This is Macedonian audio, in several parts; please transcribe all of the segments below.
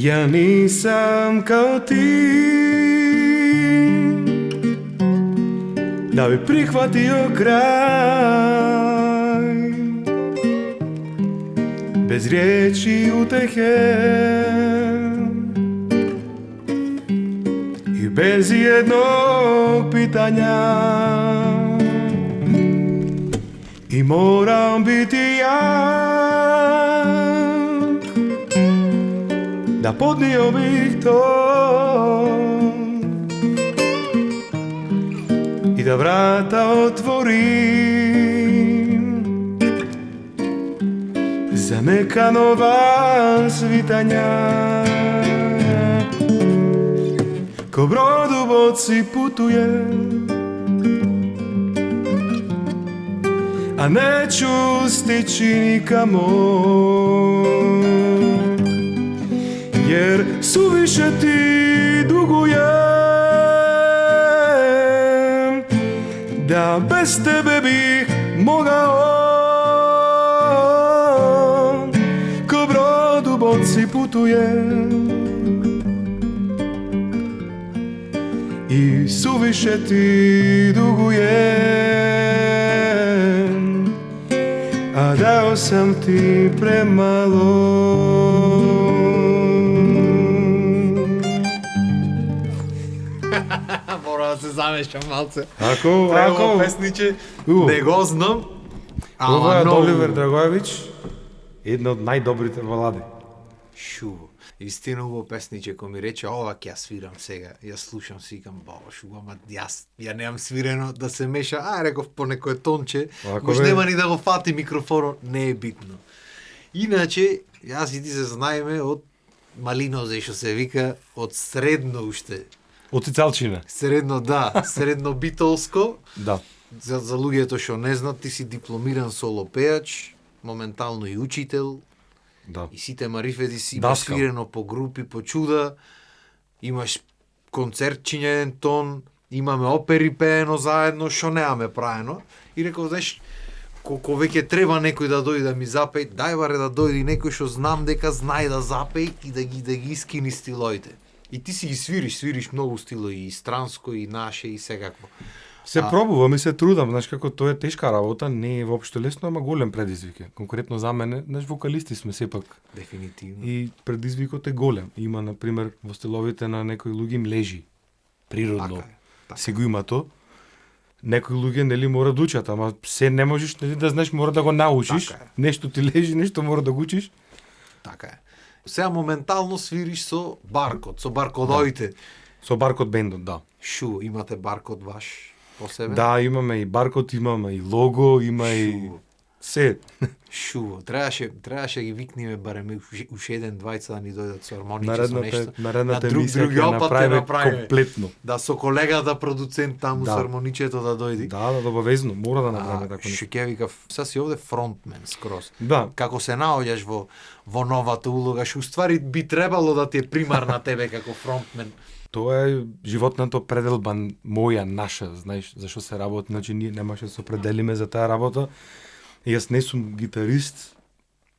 Ja nisam kao ti da bi prihvatio kraj bez riječi utehe i bez jednog pitanja. I moram biti jak da podnio bih to i da vrata otvorim za neka nova svitanja. Ko brod u boci putuje, a neću stići nikamo, jer suviše ti dugujem, da bez tebe bih mogao. Ko brod u boci putujem i suviše ti dugujem, a dao sam ti premalo. Мора да се замешам малце. Ако песниче, не го знам. Ова е Оливер Драгоевич, една од најдобрите балади. Шуво. Истина убаво песниче, кој ми рече, ова ќе ја свирам сега. Ја слушам, си викам, баба, шуво, ама ја немам свирено да се меша. Реков по некој тонче, може нема ни да го фати микрофонот, не е битно. Иначе, јас и ти се знаеме од малино, зашто се вика, од средно уште. Од Цицалчина. Средно, да, средно битолско. Да. За луѓето што не знаат, ти си дипломиран соло пејач, моментално и учител. Да. И сите марифети си имаш свирено по групи, по чуда, имаш концертчињен тон, имаме опери пеено заедно, што немаме правено. И реков, знаеш, колко веќе треба некој да дојде да ми запеј, дај баре да дојде некој што знам дека знае да запеј и да ги скини стилоите. И ти си ги свириш многу стилои, и странско, и наше, и секакво. Се пробувам и се трудам, знаеш како тоа е тешка работа, не е воопшто лесно, ама голем предизвик е. Конкретно за мене, знаеш, вокалисти сме сепак. Дефинитивно. И предизвикот е голем. Има, например, во стиловите на некои луѓе им лежи природно. Така. Си го има то. Некои луѓе нели мора да учат, ама се не можеш нели да знаеш, мора да го научиш. Така е. Нешто ти лежи, нешто мора да го учиш. Така е. Сега моментално свириш со баркод, со баркодоите. Со баркод бендот, да. Шу, имате баркод ваш по себе? Да, имаме и баркод, имаме и лого, има и се. Шуво. Требаше ги викниме барем уште еден двајца да ни дојдат со хармониче со нешто. Наредната емисија ќе направиме комплетно. Да, со колегата продуцент таму Да. со хармоничето да дојди. Да, обавезно, мора да направиме така нешто. Што ќе викав, сега си овде фронтмен скроз. Да. Како се наоѓаш во новата улога, што уствари би требало да ти е примарна тебе како фронтмен. Тоа е животната пределба моја, наша, знаеш, зашто се работи, значи ние немаше да се определиме за таа работа. Јас не сум гитарист,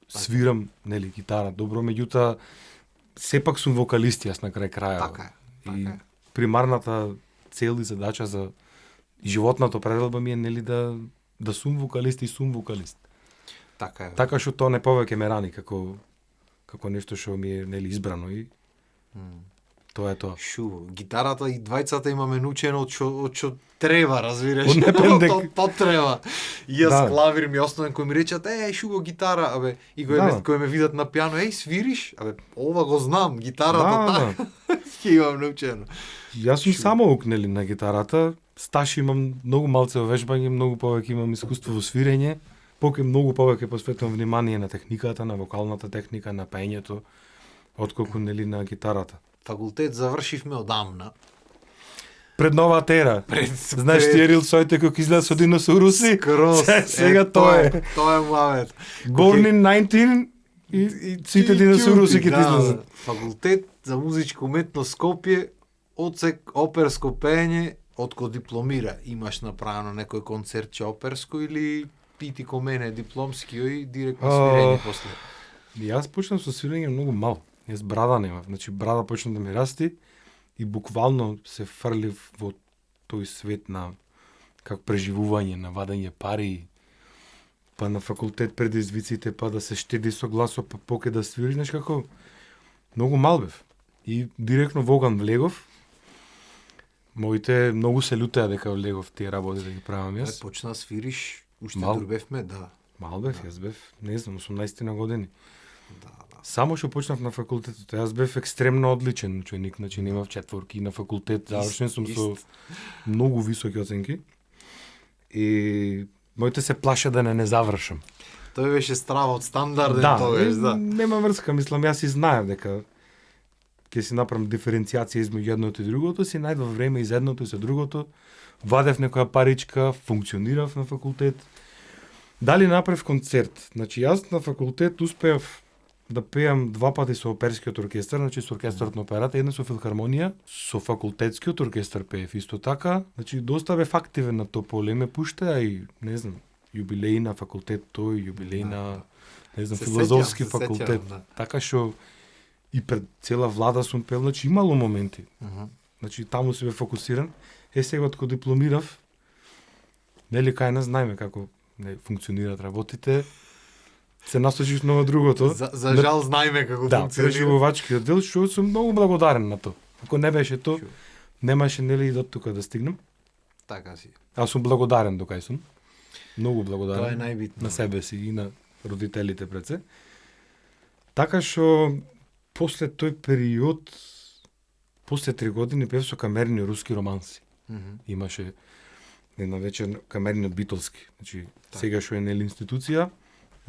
свирам, нели, гитара добро, меѓутоа сепак сум вокалист јас на крај крајава. Така е. И примарната цел и задача за животната пределба ми е нели да сум вокалист и сум вокалист. Така е. Така што тоа не повеќе ме рани како нешто што ми е нели избрано и тоа е тоа. Шуво. Гитарата и двајцата имаме научено од што треба, разбираш. Од непендек. То треба. И јас Да. клавир ми основен кој ми речат, Шуго гитара, абе, и кој ме видат на пијано, свириш? Абе, ова го знам, гитарата така. Ќе имам научено. Јас сум самоук нели на гитарата, стаж имам многу малце во вежбање, многу повеќе имам искуство во свирење, многу повеќе посветувам внимание на техниката, на вокалната техника, на пеењето, отколку нели на гитарата. Факултет завршивме одамна. Пред новата ера. Знаеш ти Ерил Сојте кој изгледа со диносауруси? Скроз. Сега тоа е. Тоа е муавет. Born in 19 и сите диносауруси ќе ти излезат. Факултет за музичка уметност Скопје, одсек оперско пеење, откако дипломира, имаш направено некој концертче оперско или пити ко мене дипломски и директно свирење после? Јас почнав со свирење многу мал. Јас брада немав. Значи брада почна да ми расти и буквално се фрлив во тој свет на како преживување, на вадење пари, па на факултет предизвиците, па да се штеди со гласо, па поке да свириш, знаеш како многу мал бев. И директно во оган влегов. Моите многу се лутеа дека влегов тие работи да ги правам јас. Почна да свириш, уште Мал. дур бевме, да. Мал бев, јас бев, не знам, 18 на години. Да. Само што почнав на факултетот, јас бев екстремно одличен ученик, значи немав четворки на факултет, завршен сум со многу високи оценки. И моите се плаша да не завршам. Тој беше страва од стандарден Да, тогаш, да. нема врска, мислам, јас и знаев дека ќе си направам диференцијација измеѓу едното и другото, си најдов време и за едното и за другото, вадев некоја паричка, функционирав на факултет. Дали направив концерт? Значи, јас на факултет успеав да пеам 2 пати со оперскиот оркестар, значи со оркестарот на операта, една со филхармонија, со факултетскиот оркестар пеев исто така. Значи, доста бев активен на Тополе, ме пушта и, не знам, јубилеј на факултет тој, јубилеј на, не знам, Се филозофски сеќавам, се факултет. сеќавам, да. Така што и пред цела влада сум пел, значи имало моменти. Значи таму се бе фокусиран. Сега откако дипломирав, нели кај нас знаеме како не функционираат работите. Се насочив на другото. За жал знаеме како Да, функционира. преживувачкиот дел, што сум многу благодарен на тоа. Ако не беше тоа, немаше нели и до тука да стигнем. Така си. Аз сум благодарен докај сум. Многу Тоа е благодарен најбитно. на себе си и на родителите пред се. Така што после тој период, после 3 години пев со камерни руски романси. Имаше една вечер камерниот битолски. Значи, сега што е нели институција,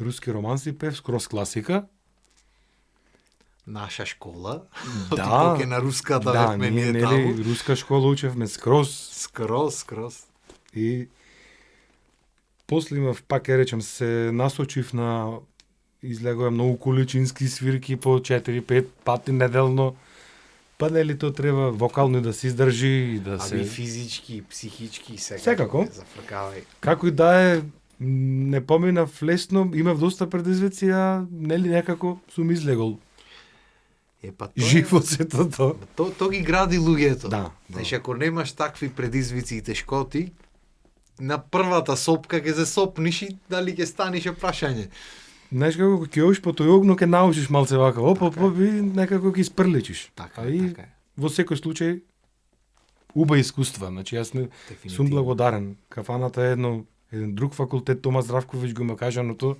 руски романси пев, скроз класика. Наша школа. Да, Типоке на руската да, бевме ние ние таму. нели руска школа учевме скроз Скроз. и после имав, пак ја речем, се насочив на излегува многу количински свирки по 4-5 пати неделно. Па нели тоа треба вокално и да се издржи и да Аби се физички, психички, Секако. Зафркавај. како и да е, не поминав лесно, имав доста предизвици, а нели некако сум излегол. Па Живо сето тоа. То ги гради луѓето. Да. Знаеш, ако немаш такви предизвици и тешкоти, на првата сопка ќе се сопниш и дали ќе станиш е прашање. Знаеш како ќе одиш по тој огно ќе научиш малце вака, оп, и некако ќе испрличиш. Така А е, и така е. во секој случај уба искуства, значи јас не сум Дефинитивно. благодарен. Кафаната е еден друг факултет, Томас Здравковиќ го ме кажа, но тоа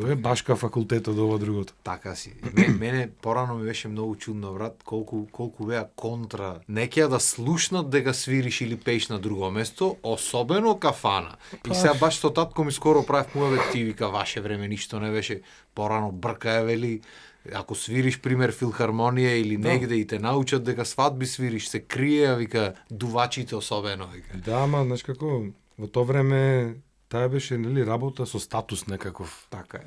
е башка факултет од ова другото. Така си. Мене порано ми беше многу чудно, брат, колку беа контра. Некија да слушнат дека свириш или пееш на друго место, особено кафана. И сега баш со татко ми скоро правев му ти вика ваше време ништо не беше. Порано брка е вели, ако свириш пример филхармонија или негде и те научат дека свадби свириш, се крие, вика дувачите особено, вика. Да, ама знаеш како во тоа време таа беше нели работа со статус некаков. Така е.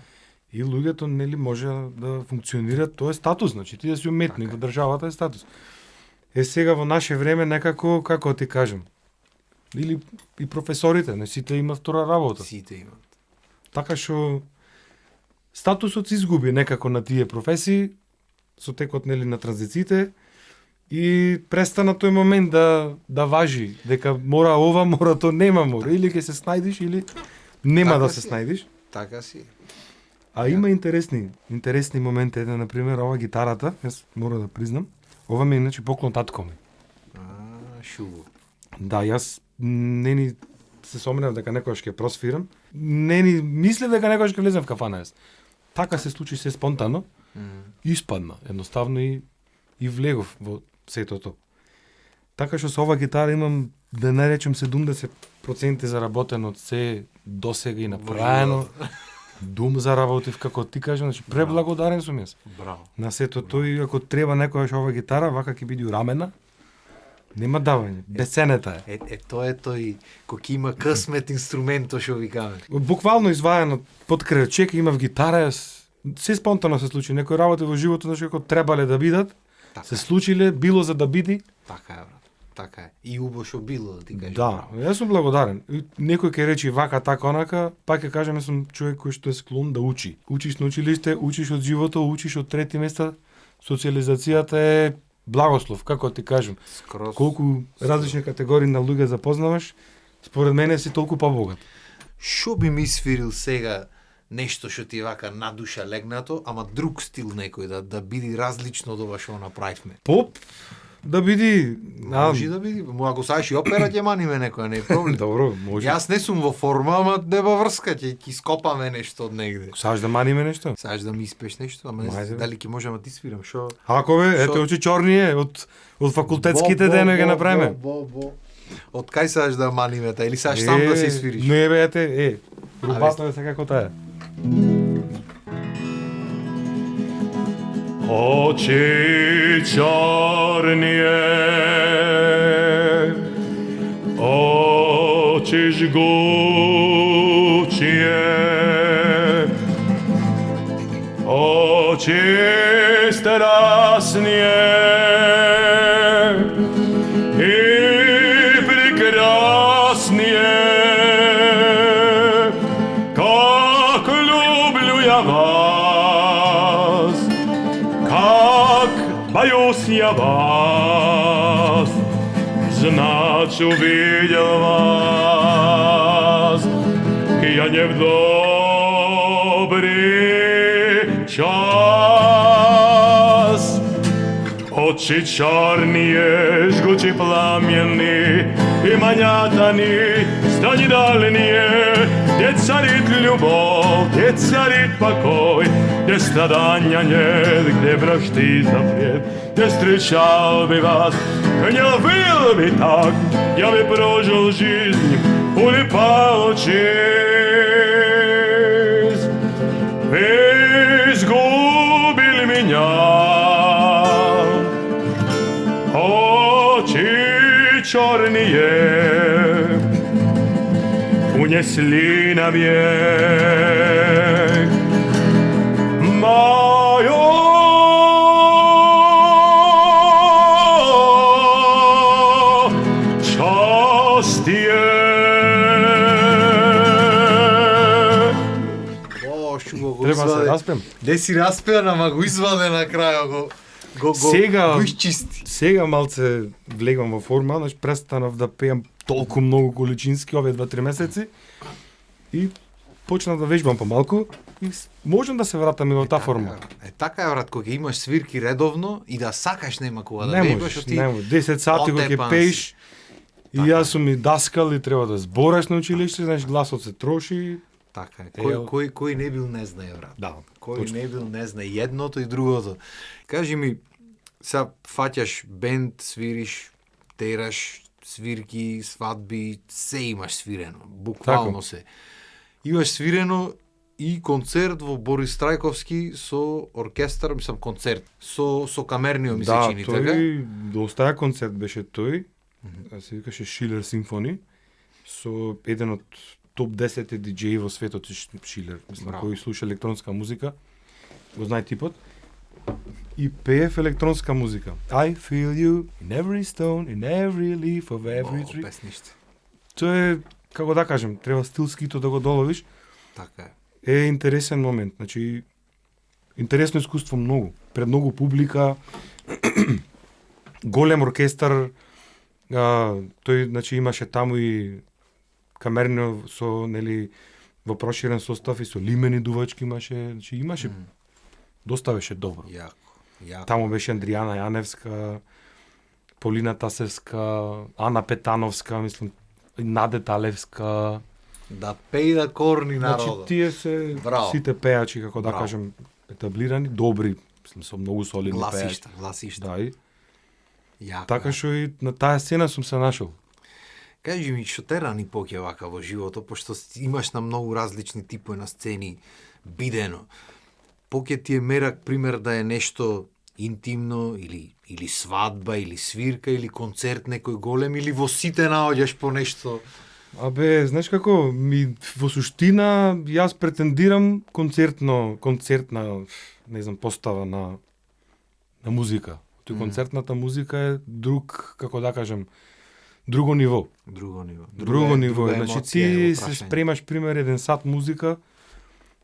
И луѓето нели може да функционираат, тоа е статус, значи ти да си уметник, Така во државата е статус. Сега во наше време некако, како ти кажам, или и професорите, не сите имаат втора работа. Сите имат. Така што статусот се изгуби некако на тие професии со текот нели на транзициите и престана тој момент да важи дека мора ова, мора тоа, нема мора, или ќе се снајдиш или нема Така да си. се снајдиш. Така си. А има интересни моменти, една на пример ова гитарата, јас мора да признам. Ова ми е иначе поклон татко ми. Шубо. Да, јас не ни се сомнев дека некојаш ќе просвирам. Не ни мислев дека некојаш ќе влезем в кафана јас. Така се случи се спонтано. Испадна, едноставно и влегов во сетото. Така што со ова гитара имам, да не речем 70% заработено од се досега и направено. Дум заработив, како ти кажа, значи преблагодарен сум јас. Браво. На сето тој, ако треба некојаш ова гитара, вака ќе биде урамена, нема давање, бесценета е. Тоа е тој кој ќе има късмет инструментот што викаме. Буквално изваено под крачек имав гитара, јас се спонтано се случи, некои работи во животот значи како требале да бидат, Така се случиле, било за да биде. Така е, брат. Така е. И убаво што било, да ти кажеш. Да, јас сум благодарен. И некој ќе речи вака, така, онака, пак ќе кажам, јас сум човек кој што е склон да учи. Учиш на училиште, учиш од живото, учиш од трети места, социализацијата е благослов, како ти кажам. Скроз. Колку различни категории на луѓе запознаваш, според мене си толку побогат. Шо би ми свирил сега нешто што ти е вака на душа легнато, ама друг стил некој да биде различно од ова што направивме? Поп да биди, Може да биде, ако сакаш и опера ќе маниме некоја, не е проблем. добро, може. Јас не сум во форма, ама нема врска, ќе скопаме нешто од негде. Саш да маниме нешто? Сакаш да ми испееш нешто, ама не Мајде, знам бе. дали ќе можам да ти свирам, шо? Ако бе, ете очи чорни е, од факултетските денови ги направиме. Од кај сакаш да маниме та или сакаш сам да се свириш? Не бе, ете, рубато е сега како таа. Очи чорнije, очи жгучije, очи страстнije и прекраснije, как люблю я вас, как боюсь я вас, значит увидел вас я не в добрый час. Очи чорные, жгучи пламенные и манят они, стань дальние, где царит любовь, где царит покой, где страдания нет, где вражды запрет, где встречал бы вас, не был бы так, я бы прожил жизнь, улипал честь, вы сгубили меня. Очи чорные унесли навек моё счастье. Треба да се распем. Не си распеан, ама го изваде на крајот, го изчисти. Сега малце влегам во форма, значи престанав да пеам толку многу количински овие 2-3 месеци и почнав да вежбам помалку и можам да се вратам и во таа форма. Така е, брат, кога имаш свирки редовно и да сакаш нема кога да Не вежбаш, можеш, ти не можеш. 10 сати кога ќе отепан пееш си. и јас сум и даскал и треба да збораш на училиште, знаеш, гласот се троши. Така е. Ел. Кој не бил не знае, брат. Да, Кој точно. не бил не знае едното и другото. Кажи ми, сега фаќаш бенд, свириш, тераш, свирки, свадби, се имаш свирено, буквално Тако. се. Имаш свирено и концерт во Борис Трајковски со оркестар, мислам концерт, со камернио ми се Да, чини, така? тој доста концерт беше тој, се викаше Шилер Симфони, со еден од топ 10 диџеи во светот, Шилер, мислам, Браво. кој слуша електронска музика, го знае типот, и пеев електронска музика. I feel you in every stone, in every leaf of every tree. Песниште. Тоа е, како да кажем, треба стилскито да го доловиш, Така е. е интересен момент, значи интересно искуство многу, пред многу публика, голем оркестар, тој значи имаше таму и камерно со нели во проширен состав и со лимени дувачки имаше, значи имаше доста беше добро. Јако. Јако. Таму беше Андријана Јаневска, Полина Тасевска, Ана Петановска, мислам, Наде Талевска. Да пеи да корни Значи народот. тие се Браво. сите пеачи, како да Браво. кажем, етаблирани, добри, мислам, со многу солидни пеачи. Гласишта. Да, и Јако. така што и на таа сцена сум се нашол. Кажи ми, што те рани поќе вака во живото, пошто имаш на многу различни типови на сцени бидено. Поќе ти е мерак пример да е нешто интимно или свадба или свирка или концерт некој голем или во сите наоѓаш по нешто. Абе, знаеш како, во суштина јас претендирам концертна, не знам, постава на музика. Тој концертната музика е друг, како да кажем, друго ниво. Друго ниво. Друго ниво. Значи емоција ти е во се прашање. спремаш пример 1 сат музика,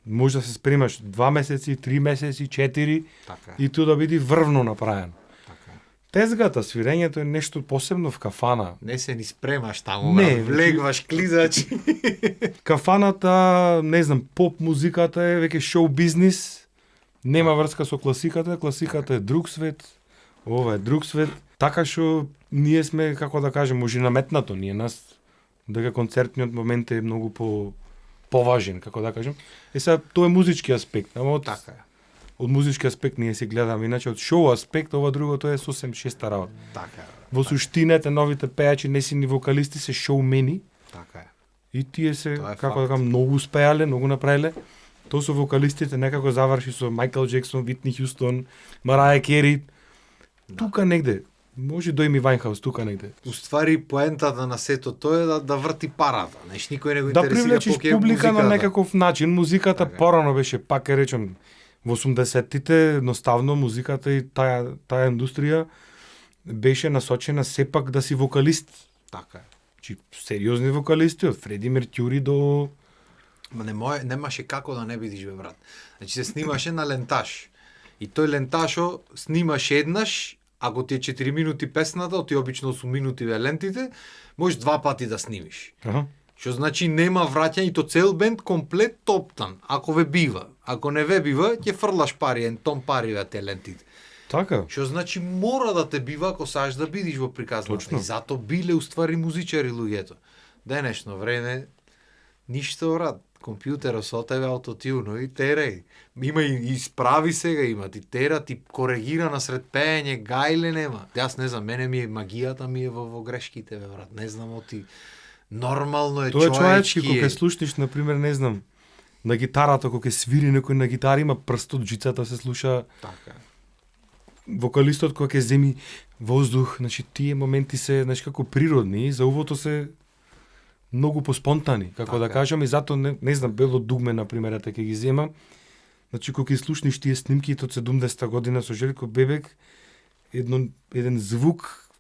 Може да се спремаш 2 месеци, 3 месеци, 4 Така е. и тоа да биде врвно направено. Така е. Тезгата, свирењето е нешто посебно в кафана. Не се ни спремаш таму, Не, влегваш клизач. Кафаната, не знам, поп музиката е веќе шоу бизнис. Нема врска со класиката, класиката е друг свет. Ова е друг свет. Така што ние сме, како да кажем, може наметнато ние нас дека концертниот момент е многу поважен, како да кажем. Сега тоа е музички аспект, ама од Така е. од музички аспект ние се гледаме, иначе од шоу аспект ова другото е сосем шеста работа. Така е. Во суштината новите пејачи не си ни вокалисти, се шоумени Така е. и тие се Тоа е како да факт. кажам многу успеале, многу направиле. Тоа со вокалистите некако заврши со Майкл Джексон, Витни Хјустон, Мараја Кери. Тука негде. Може до Еми Вајнхаус тука негде. Уствари поентата на сето тоа е да врти парата. Неш никој не го Да интересира привлечеш поќе публика на музиката. некаков начин. Музиката Така е. порано беше, пак ќе речем, во 80-тите едноставно музиката и таа индустрија беше насочена сепак да си вокалист. Така е. Чи сериозни вокалисти од Фреди Меркјури до Ма немаше како да не бидиш, бе, брат. Значи се снимаше на лентаж. И тој ленташо снимаш еднаш, ако ти е 4 минути песната, ти обично 8 минути бе лентите, можеш 2 пати да снимиш. Аха. Што значи нема враќање, и то цел бенд комплет топтан. Ако ве бива. Ако не ве бива, ќе фрлаш пари, ен тон пари ве те лентите. Така. Што значи мора да те бива ако сакаш да бидиш во приказната. Точно. И зато биле уствари музичари луѓето. Денешно време ништо, брат. Компјутерот со тебе аутотюно и терај. Има и справи сега има, ти тера, ти коригира насред пеење, гајле нема. Јас не знам, мене ми е магијата ми е во грешките, бе, брат. Не знам оти. Нормално е Тоа е човечки, човечки. кога ќе слушнеш, например, не знам, на гитарата, кога ќе свири некој на гитара, има прст од джицата се слуша, Така. вокалистот кога ќе земи воздух, значи тие моменти се, значи како природни, за увото се многу поспонтани, како да Така. кажам, и затоа не знам, Бело дугме, например, ете ќе ги земам, значи кога ќе слушнеш тие снимки од 70-та година со Желко Бебек, еден звук,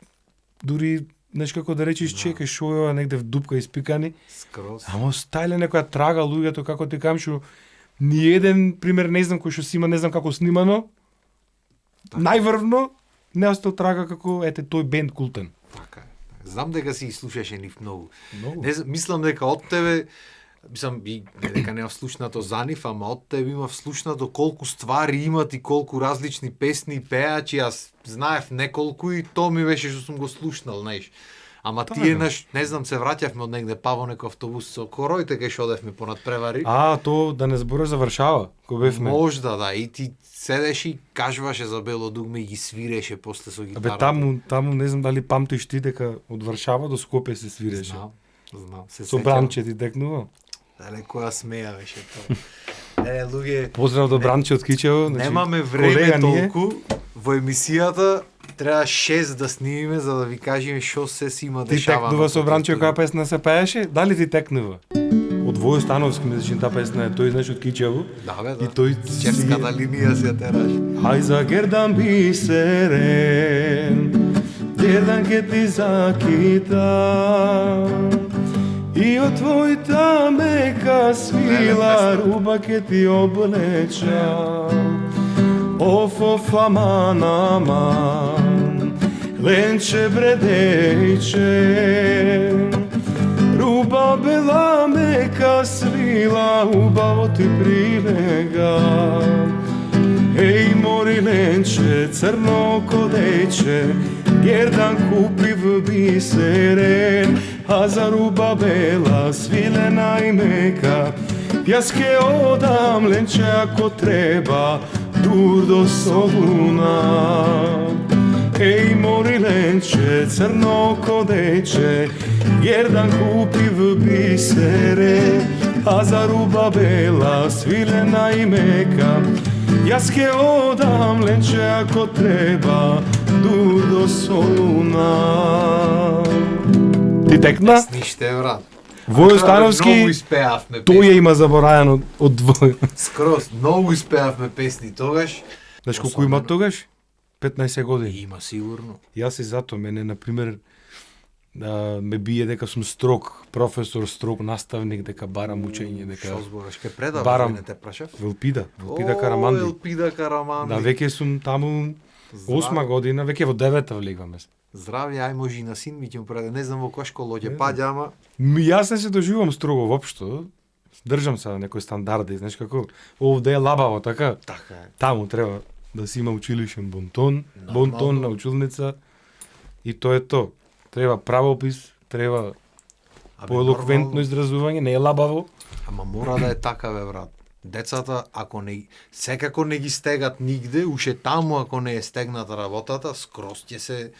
дури, знаеш како да речеш, чекај шојова негде в дупка испикани, Скроз. ама оставиле некоја трага луѓето, како ти кажам, што ни еден пример не знам кој што си има, не знам како снимано, најврвно не остал трага како ете тој бенд култен. Така е. Знам дека си слушаше нив многу. Многу. Не знам, мислам дека од тебе мислам и дека не слушнато за нив, ама од тебе имав слушнато колку ствари имат и колку различни песни и пеачи, јас знаев неколку и тоа ми беше што сум го слушнал, знаеш. Ама Така. тие не знам, се враќавме од негде па во некој автобус со короите кај што одевме понад превари. То да не зборуваш за Варшава, кога бевме. Можда да, и ти седеш и кажуваше за Бело дугме и ги свиреше после со гитарата. Таму не знам дали памтиш ти дека од Варшава до Скопје се свиреше. Знам. Се Со сеќам. Бранче ти текнува. Дале која смеја беше тоа. Луѓе, Поздрав до Бранче од Кичево. немаме време колега ние. толку. Во емисијата треба 6 да снимиме за да ви кажеме што се си има Ти дешава. текнува на со тој Бранче студио. која песна се пееше? Дали ти текнува? Од Војо Становски мислиш таа песна е тој знаеш од Кичево. Да, бе, И да. тој Чевската линија се ја тераш. Ај за Гердан бисерен, Гердан ке ти закита, и од твојта мека свила руба ке ти облеча. Оф, аман, аман, ленче бредејче, руба бела мека свила, убаво ти прилега. Еј, мори ленче, црно кодејче, Гердан купи в бисерен, а за руба бела, свилена и мека, јас ке одам ленче ако треба, дур до Солуна. Еј, мори ленче, црно кодејче, Гердан купи в бисерен, а за руба бела, свилена и мека, јас ке одам ленче ако треба, дур до Солуна. Ти текна? Ниште, брат. Војо Становски, Многу испеавме тој песни. ја има заборајано од Војо. Скроз, многу испеавме песни тогаш. Знаеш колку има Особено. тогаш? 15 години. Има сигурно. Јас и зато мене, например, ме бие дека сум строг професор, строг наставник, дека барам учење, дека Што збориш, ке предаваш, барам не те прашав? Велпида Караманди. Елпида Караманди. Да, веќе сум таму 8 година, веќе во 9-та влегваме. Здравје, ај може и на син ми ќе му преда. Не знам во која школа ќе паѓа, ама Јас не се доживувам строго воопшто. Држам се на некои стандарди, знаеш како, овде е лабаво, така? така е. Таму треба да си има училишен бонтон на училница и тоа е то. Треба правопис, треба поелоквентно изразување, не е лабаво. Ама мора да е така, бе, брат. Децата, ако не, секако не ги стегат нигде, уше таму ако не е стегната работата, скроз ќе се,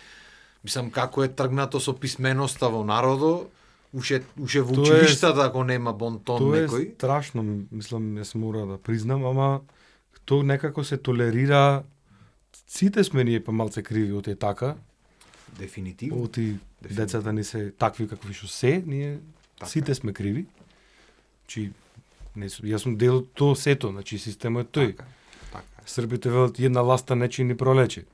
мислам, како е тргнато со писменоста во народо, уше во училиштата ако нема бонтон некој. Тоа е страшно, мислам, јас мора да признам, ама тоа некако се толерира. Сите сме ние па малце криви од е така. Дефинитивно. Оти децата ни се такви какви што се, ние Така. сите сме криви. Чи не сум, јас сум дел од тоа сето, значи системот е тој. Така. Србите велат една ласта не чини пролече.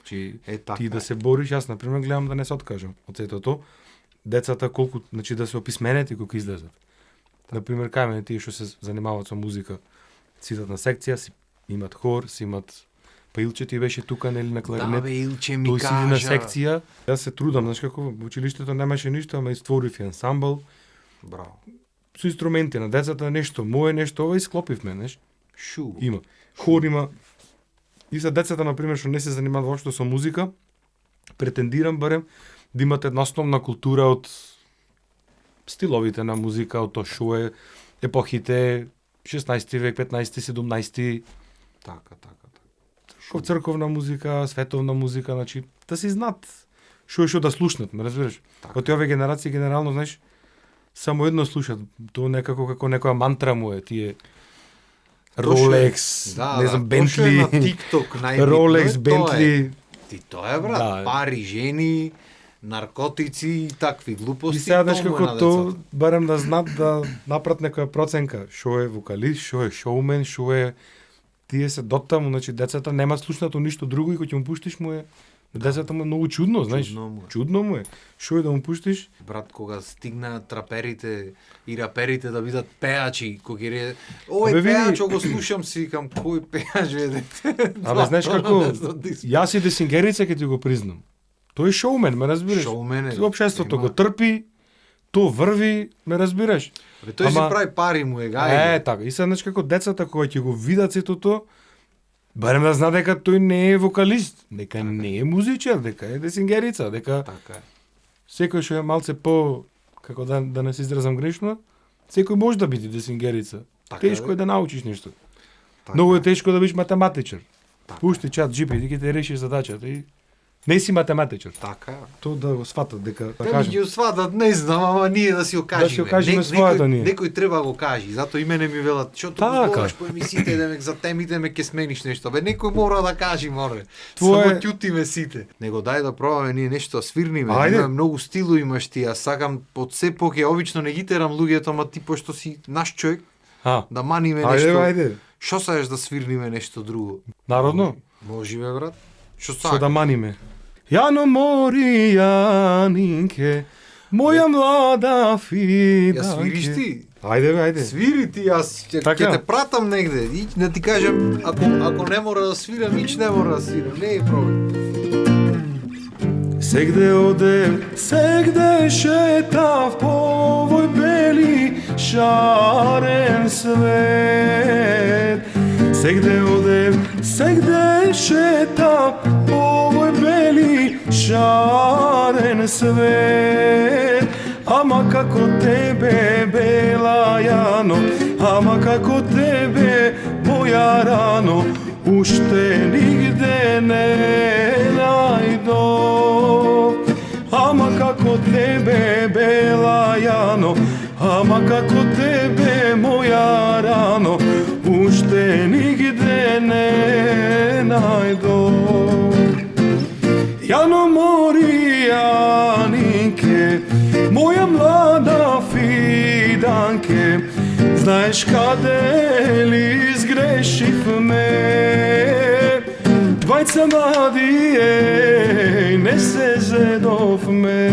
Чи Е така. ти да се бориш, јас на пример гледам да не се откажам од сето тоа. Децата колку, значи да се описменети кога излезат. На пример кај мене тие што се занимаваат со музика, сидат на секција, си имат хор, си имат па Илче ти беше тука нели на кларинет. Да, бе, Илче ми Тој кажа. сиди на секција. Јас се трудам, знаеш како во училиштето немаше ништо, ама стварив ансамбл Браво. со инструменти на децата, нешто мое, нешто ова и склопивме, знаеш. Шу. Има. Хор има. И за децата, например, што не се занимаваат воопшто со музика, претендирам барем да имат една основна култура од стиловите на музика, од тоа што е епохите 16 век, 15, 17, Така. од црковна музика, световна музика, значи да си знаат што е што да слушнат, ме разбираш? Така. Од овие генерации генерално, знаеш, само едно слушат, тоа некако како некоја мантра му е, тие Rolex, не знам, Тоа е на Bentley, TikTok најбитно. Rolex, Тоа е. Bentley. Ти тоа е, брат, Да. пари, жени, наркотици и такви глупости. И сега, знаеш тоа му е како на то, децата. барем да знаат да направат некоја проценка, што е вокалист, што е шоумен, што е тие се дотаму, значи децата нема слушнато ништо друго и кога ќе му пуштиш му е децата му е многу чудно, знаеш. Чудно му е. Што е да му пуштиш? Брат, кога стигнаат траперите и раперите да бидат пеачи, кога ги ре... Овој Абе, види- пеач, го слушам си, викам, кој пеач е? Абе, знаеш како, Не знам да јас и Десингерица ќе ти го признам. Тој е шоумен, ме разбираш? Шоумен е. Општеството Нема. го трпи, то врви, ме разбираш? Бе, тој си Ама- прави пари му е, гај. Е, така. И сега, знаеш како децата кога ќе го видат сето тоа, барем да знаат дека тој не е вокалист, дека не е музичар, дека е Десингерица, дека Така е. секој што е малце по, како да не се изразам грешно, секој може да биде Десингерица. Така е, Тешко бе. е да научиш нешто. Така Многу е. е тешко да бидеш математичар. Така Пушти чат GPT, ќе те решиш задачата и не си математичар. Така е. Тоа да го сватат дека да Да ми кажам. ги усватат, не знам, ама ние да си го кажеме. Да си го кажеме својата ние. Некој треба да го каже, затоа и мене ми велат, што Така. го зборуваш по емисиите, да ме за темите ме ке смениш нешто. Бе, некој мора да каже, море. Тоа Само е- ќутиме сите. Него дај да пробаме ние нешто да свирниме. Ајде. Има многу стилу имаш ти, а сакам од се поке обично не ги терам луѓето, ама ти пошто си наш човек, да маниме Ајде, нешто. ајде. Што саеш да свирниме нешто друго? Народно? Може бе, брат. Што Што сакаш? да маниме? Јано мори, Јанинке, моја млада фиданке. Ја свириш ти? Ајде бе, ајде. Свири ти, јас ќе Така. те пратам негде. И да ти кажам, ако не мора да свирам, ич не мора да свирам. Не е проблем. Сегде одев, сегде шетав по овој бели шарен свет. Сегде одев, сегде шетав по овој бели шарен свет. Ама како тебе, бела Јано, ама како тебе, моја рано, уште нигде не најдов. Ама како тебе, бела Јано, ама како тебе, моја рано, уште нигде не најдов. Јано мори, Јанинке, моја млада фиданке, знаеш каде ли сгрешивме? Двајца млади, не се зедовме.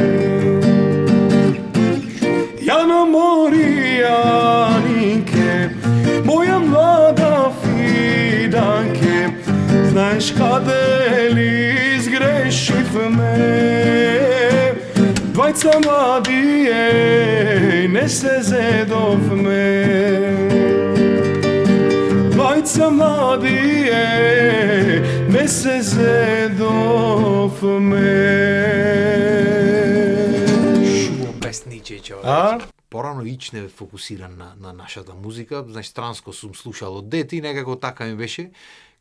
Двајца млади, не се зедовме. Двајца млади, не се зедовме. Шумо песниче, човек. А? Порано ичне фокусиран на нашата музика, значи странско сум слушал од дете и некако така ми беше.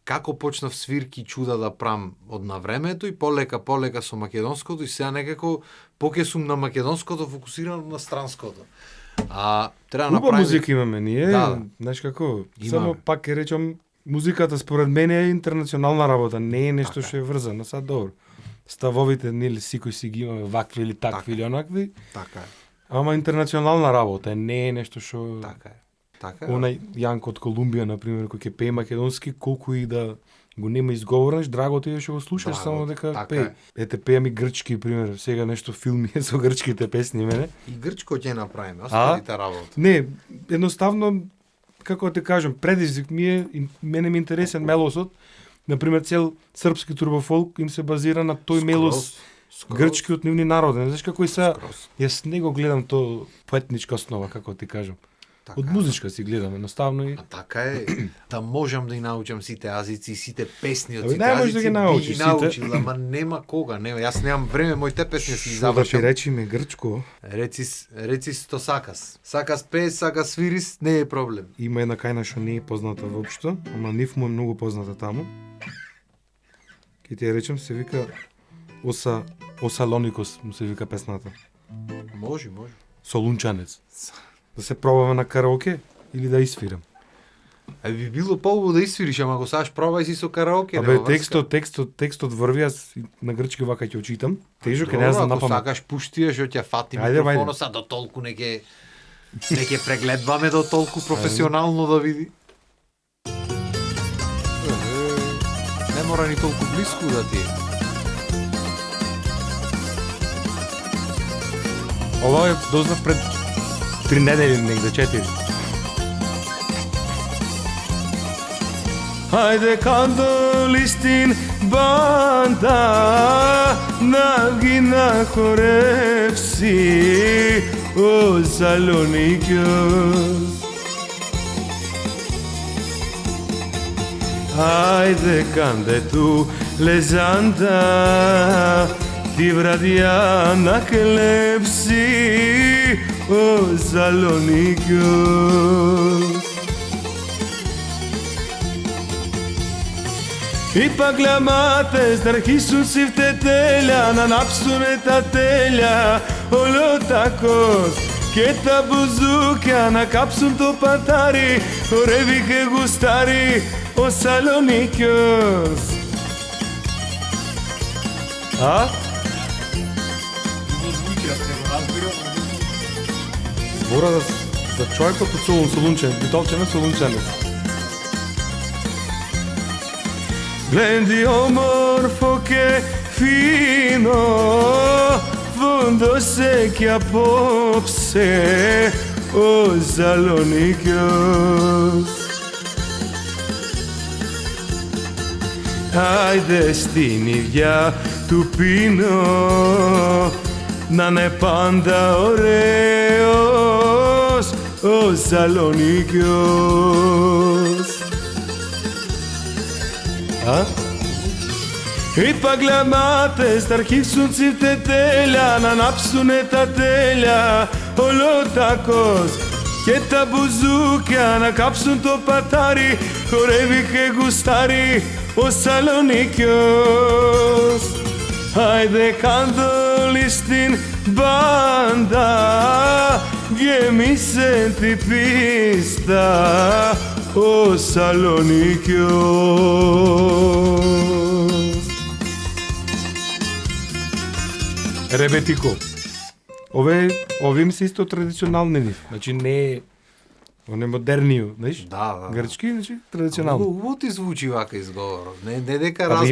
Како почнав свирки чуда да прам од на времето и полека со македонското и сега некако поќе сум на македонското фокусиран на странското. Треба Уба направим... музика имаме ние, Да. знаеш како, Имаме. само пак ќе речам, музиката според мене е интернационална работа, не е нешто Така. што е врзано, сад добро. Ставовите, нели, секој си ги имаме вакви или такви Така. или онакви, Така е, ама интернационална работа, не е нешто што... така е. Така е. Онај Јанко од Колумбија, например, кој ќе пее македонски, колку и да го нема изговорен, драго ти е што го слушаш, Драго само ти, дека така пее. е. Ете, пеам и грчки, пример, сега нешто филми е со грчките песни мене. И грчко ќе направиме, оставите работа. Не, едноставно, како да ти кажам, предизвик ми е, и мене ми е интересен мелосот, например, цел српски турбофолк им се базира на тој мелос грчки од нивни народен. Знаеш како и сега, јас не го гледам то по етничка основа, како ти кажам. Така Од е. музичка си гледам, едноставно и... А така е, да можам да ги научам сите азици, сите песни од Абе, сите не можеш азици, да ги научиш би ги сите. научил, ама нема кога, нема. Јас немам време, моите песни си ги Што да ти завршам. речи ме грчко, Реци сто сакас. Сакас пес, сакас свирис, не е проблем. има една кајна што не е позната воопшто, ама нив му е многу позната таму. Ке ти ја речем, се вика Осалоникос, му се вика песната. Може. Солунчанец. Да се пробаме на караоке или да isвирам? Би било поубаво да isвириш, ама ако саш пробај си со караоке. Абе, текстот врви, јас на грчки вака ќе очитам. Тежок е, не знам на Ако памет. сакаш пушти ја, што ќе фати Ајде, микрофонот, са до толку не ќе прегледваме до толку професионално да види. Не мора ни толку близко да ти е. Ова е дознав пред 3 недели, негде 4. Хајде кандолистин банда, нагина хоревси, о Салоникиос. Хајде канде ту лезанда, ти врадија на клепси, о Салоникиос. Ипак глямате стархисун сивте телја, на напсунета телја, олотакос, кета бузука, на капсун то патари, оревике густари, о Салоникиос. А? Збора за човекот од Солунчен, битолчен Солунченец. Blendi omorfo che fino fondo se che apopse o Salonikios. Ajde στην ίδια του πίνω να είναι πάντα ωραίος ο Σαλονίκιος. Α? Είπα γκλαμάτες, θα αρχίσουν τσίρτε τέλεια, να ανάψουνε τα τέλεια, ολότακος και τα μπουζούκια να κάψουν το πατάρι, χορεύει και γουστάρει ο Σαλονίκιος. Άιντε κάντολη στην μπάντα, γέμισε την πίστα ο Σαλονίκιος. Ребетико. Овие ми се исто традиционални нив. Значи не е оне модернио, знаеш? Да. Грчки, значи традиционално. Убаво ти звучи вака изговорот. Не дека Абе разбирам.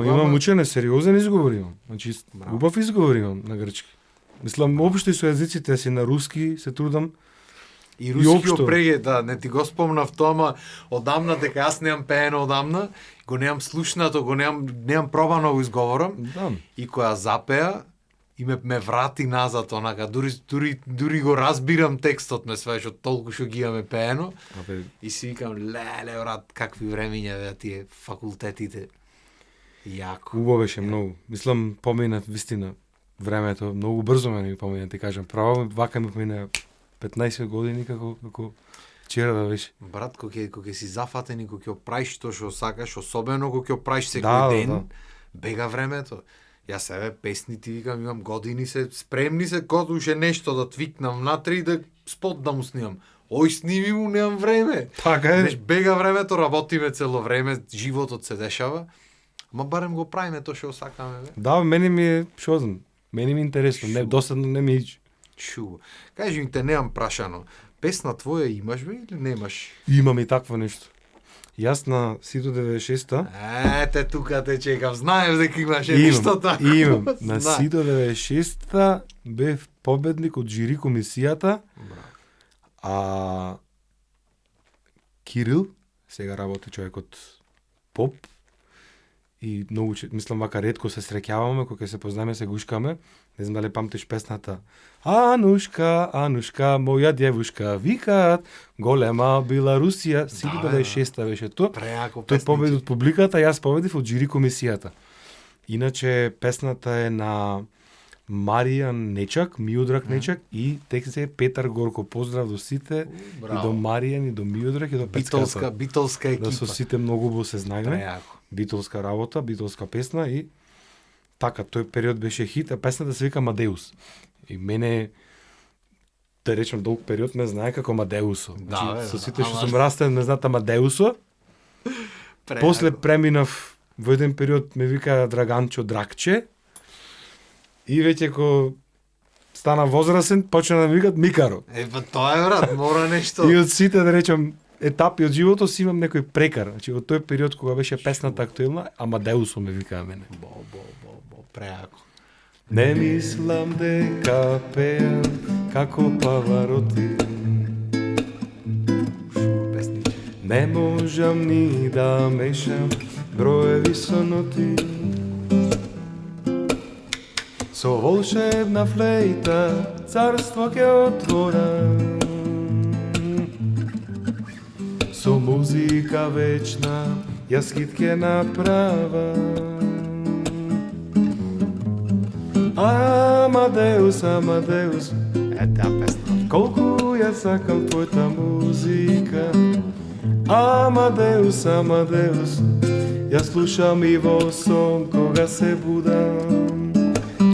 имам учено, сериозен изговор имам. Значи убав изговор имам на грчки. Мислам, општо и со јазиците си на руски се трудам И рускиот општо. преге, да, не ти го спомнав тоа, ама одамна дека јас немам пеено одамна, го немам слушнато, го немам пробано го изговорам. Да. И која запеа и ме врати назад онака, дури го разбирам текстот ме све што толку што ги имаме пеено. Абе, И си викам, леле, брат, какви времиња беа тие факултетите. Јако. убаво беше многу. Мислам, помина вистина времето, многу брзо ми помина, ти кажам. Право, вака ми помина 15 години како вчера да беше. Брат, кога ќе си зафатен и кога ќе правиш тоа што сакаш, особено кога ќе правиш секој Да, ден, да. бега времето. Јас еве песни ти викам, имам години спремни се кога уше нешто да твикнам внатре и да спот да му снимам. Ој, сними му, немам време. Така е. Знаеш, бега времето, работиме цело време, животот се дешава. Ама барем го правиме тоа што сакаме, бе. Да, мене ми е, шо знам, мене ми е интересно, не, досадно не ми ичи. Шу. Кажи ми, те немам прашано. Песна твоја имаш, бе, или немаш? Имам и такво нешто. Јас на Сито 96-та Ете, тука те чекам. Знаев дека имаше нешто тако. имам. На Знаев. Сито 96-та бев победник од жири комисијата, а Кирил, сега работи човекот поп, и многу, мислам, вака ретко се среќаваме, кога се познаме, се гушкаме. Не знам дали памтиш песната. Анушка, Анушка, моја девушка, викаат, голема била Русија. Сито Да, 96-та беше тоа. Преако Тој песни. победи од публиката, јас победив од жири комисијата. Иначе песната е на Маријан Нечак, Миодраг Нечак и текст е Петар Горко. Поздрав до сите, и Браво. до Маријан, и до Миодраг, и до Пецката. Битолска екипа. Да со сите многу бо се знаеме. Преако. Битолска работа, битолска песна и така, тој период беше хит, а песната се вика Мадеус. И мене, да речем, долг период ме знае како Мадеусо. Да, бе, со да. сите што Ама- сум растен ме знаат Мадеусо. Преако. После преминав во еден период ме вика Драганчо Дракче. И веќе ко стана возрастен, почна да ме викат Микаро. Па тоа е, брат, мора нешто. И од сите, да речем, етапи од животот си имам некој прекар. Значи, од тој период кога беше песната актуелна, Амадеусо ме викаа мене. Бо, преако. Не мислам дека пеам како Павароти. Песниче. Не можам ни да мешам броеви со ноти. Со волшебна флейта царство ќе отворам. Со музика вечна јас хит ќе направам. Амадеус, Амадеус, Е, таа песна. колку ја сакам твојата музика. Амадеус, Амадеус, ја слушам и во сон кога се будам.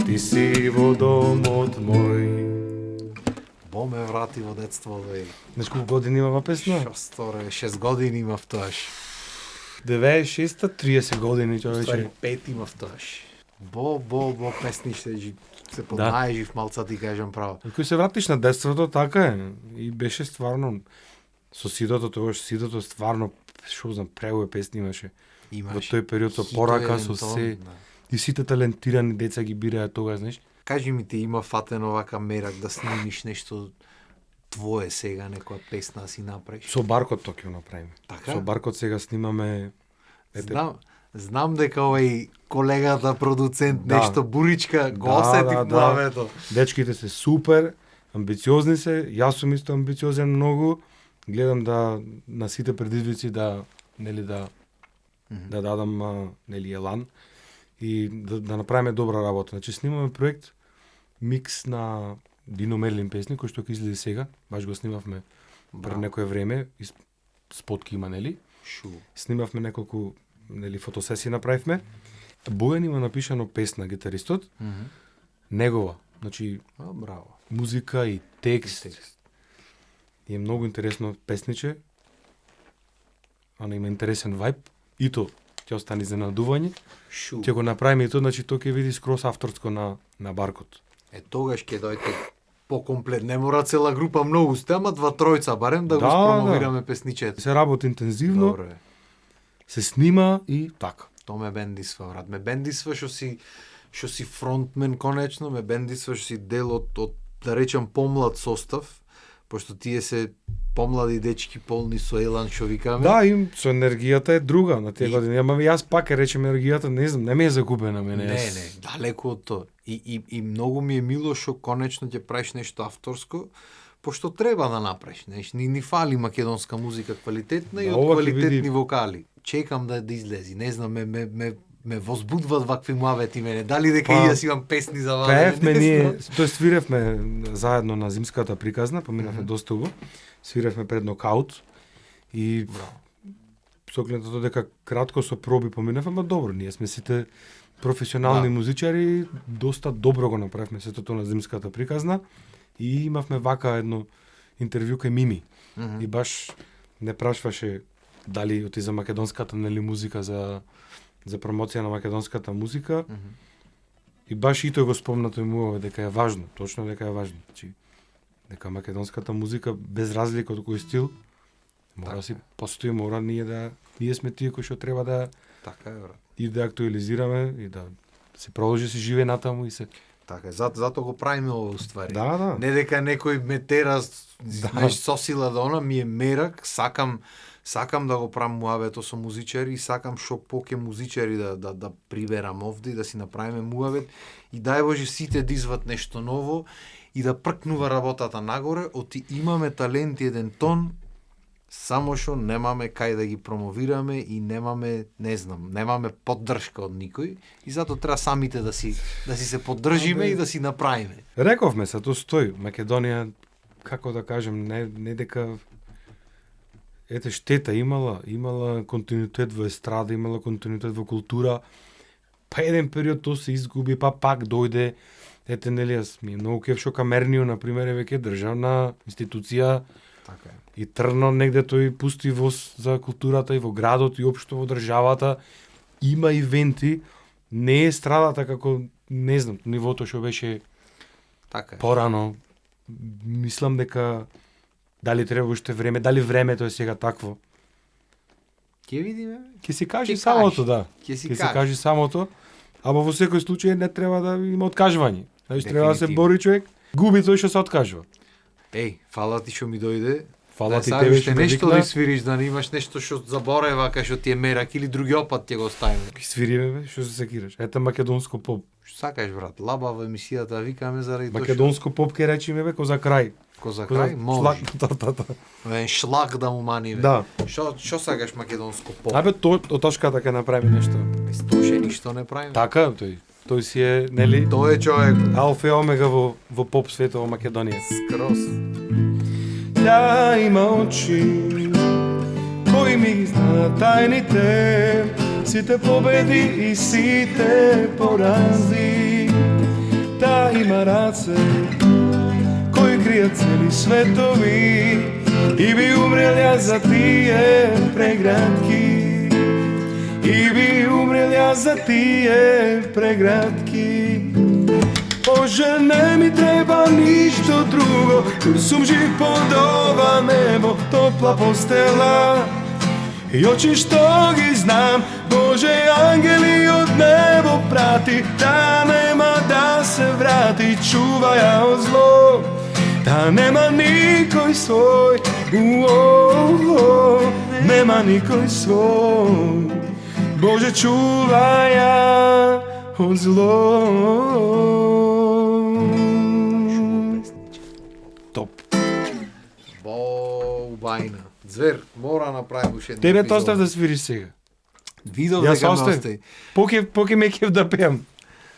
Ти си во домот мој. Бо ме врати во детство, бе. Знаеш колку години има ова песна? Шо сторе, 6 години имав тоаш. 96-та, 30 години Ствари, човече. 5 имав тоаш. Бо песниште, се понаежив малца, ти кажам право. Кој се вратиш на детството, така е. И беше стварно, со Сидото, тогаш Сидото стварно, шо знам, преубави песни имаше. Имаш. Во тој период со Хито порака, еден со тон, се. да. И сите талентирани деца ги бираа тогаш, знаеш. Кажи ми, ти има фатено вака мерак да снимиш нешто твое сега, некоја песна да си направиш? Со Баркот тоа ќе го направиме. Така? Со Баркот сега снимаме. Знам дека овој колегата продуцент Да. нешто буричка го Да, осетив да, да. муавето. Дечките се супер, амбициозни се, јас сум исто амбициозен многу. Гледам да на сите предизвици да да дадам нели елан и да направиме добра работа. Значи снимаме проект микс на Дино Мерлин песни кој што ќе излезе сега, баш го снимавме пред Браво. некое време, и спотки има, нели? Шу. Снимавме неколку фотосесии направивме. Бојан има напишано песна гитаристот, негова. Значи Браво. музика и текст. Текст. И е многу интересно песниче. Ана има интересен вајб. И то ќе остане изненадување. Шу. Ќе го направиме и тоа, значи тоа ќе види скроз авторско на Баркот. Е, тогаш ќе дојде покомплет. Не мора цела група многу сте, ама 2-3 барем да го Да, спромовираме песничето. Се работи интензивно, Добро е. се снима и така. Тоа ме бендисва, брат. Ме бендисва што си фронтмен конечно, ме бендисва што си дел од да речем помлад состав, Пошто тие се помлади дечки полни со елан, што викаме. Да, им со енергијата е друга на тие години. Ама јас пак речем енергијата, не знам, не ми е загубена мене. Не, далеку од тоа. И многу ми е мило што конечно ќе правиш нешто авторско, пошто треба да направиш, ни фали македонска музика квалитетна и од квалитетни вокали. Чекам да излези, не знам, ме возбудват вакви муавети мене. Дали дека и јас имам песни за ваде? Пеевме ние, тој свиревме заедно на зимската приказна, поминавме доста убаво. Свиревме пред нокаут и со оглед на тоа дека кратко со проби поминавме, ама добро, ние сме сите професионални музичари, доста добро го направивме сето тоа на зимската приказна и имавме вака едно интервју кај Мими. И баш не прашваше дали оти за македонската музика, за промоција на македонската музика. И баш и тој го спомна тој му дека е важно, точно дека е важно. Значи, дека македонската музика без разлика од кој стил мора си постои, мора ние сме тие кои што треба да така е, брат. И да актуализираме и да се продолжи се живее натаму и се така е, затоа го правиме ова уствари. Да. Не дека некој ме тера со сила да она ми е мерак, сакам да го правам муавето со музичари и сакам што поќе музичари да приберам овде и да си направиме муавет и дај Боже сите да изват нешто ново и да пркнува работата нагоре, оти имаме талент и еден тон, само што немаме кај да ги промовираме и немаме поддршка од никој и затоа треба самите да си се поддржиме и да си направиме. Рековме се, тоа стои. Македонија, како да кажем, не дека ете штета имала континуитет во естрада, имала континуитет во култура, па еден период тоа се изгуби, па пак дојде, ете нели јас ми е многу кеф што Камернио, например, е веќе државна институција, така е. И Трно негде тој пусти воз за културата и во градот и општо во државата, има ивенти, не е страдата како, не знам, нивото што беше така е. Порано, мислам дека дали треба уште време, дали времето е сега такво. Ќе видиме. Ќе се каже самото, да. Ќе се каже самото, ама во секој случај не треба да има откажување. Значи треба да се бори човек, губи тој што се откажува. Фала ти што ми дојде. Фала ти тебе што нешто да свириш, да не имаш нешто што заборева, кај што ти е мерак или другиот пат ќе го оставиме. Ќе свириме, што се секираш. Ете македонско поп. Што сакаш, брат? Лабава емисијата викаме заради тоа. Македонско поп ќе речеме за крај. За крај, може. Шлак, шлак да му маниве. Да. Што сакаш македонско поп? Од точката ќе направи нешто. Тоше ништо не правиме. Така, тој си е, нели? Тој е човек. Алфа и омега во поп светот во Македонија. Скрос. Тя има очи, кои ми зна тајните, сите победи и сите порази. Та има раце, кои кријат цели светови, и би умрел јас за тие преградки. И би умрел јас за тие преградки. Боже, не ми треба ништо друго, jer sum živ pod ova nebo, topla postela i oči što gi znam. Bože, angeli od nebo prati, da nema da se vrati, čuva ja od zlo, da nema nikoj svoj, nema nikoj svoj. Bože, čuva ja od zlo. Бајна. Звер, мора направи уште една. Тебе тоа остав да свириш сега. Видов дека ме остави. Поке ме кеф да пеам.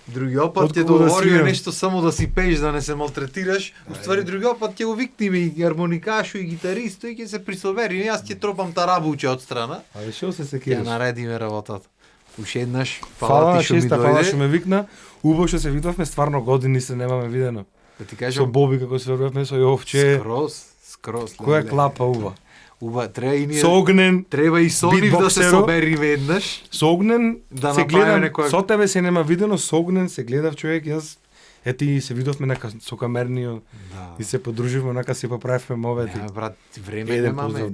Другиот пат ќе договориме нешто само да си пееш, да не се малтретираш. Уствари другиот пат ќе го викнеме и гармоникашо и гитаристо и ќе се присовери. Јас ќе тропам тарабуче од страна. Але што се секираш? Ќе наредиме работата. Уште еднаш, фала ти што ми дојде. Фала што ме викна. Убаво што се видовме, стварно години се немаме видено. Да ти кажам. Со Боби како се верувавме со Јовче. Скрос. Која клапа уба. Треба и ние. Со Огнен. Треба и со нив да се собериме еднаш. Со Огнен да се гледам. Со тебе се нема видено, со Огнен се гледав човек, јас ети се видовме со Камернио. Да. И се подруживме, онака се поправивме мовети. Не, брат, време немаме.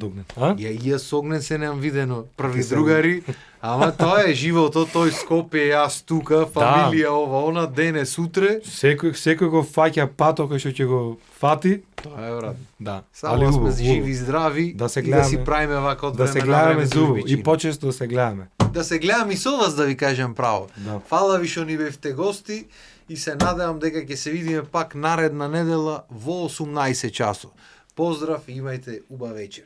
Ја со Огнен се немам видено. Први другари. Ама тоа е живото, тој Скопје, јас тука, фамилија ова, она, денес, утре. Секој го фаќа пато кој што ќе го фати, Тоа е брат. Да. Само сме живи и здрави да се и гледаме, да си правиме вака од да време се на гледаме време зубо дружбичини. и почесто да се гледаме. Да се гледам и со вас, да ви кажам право. Да. Фала ви што ни бевте гости и се надевам дека ќе се видиме пак наредна недела во 18 часот. Поздрав и имајте убав вечер.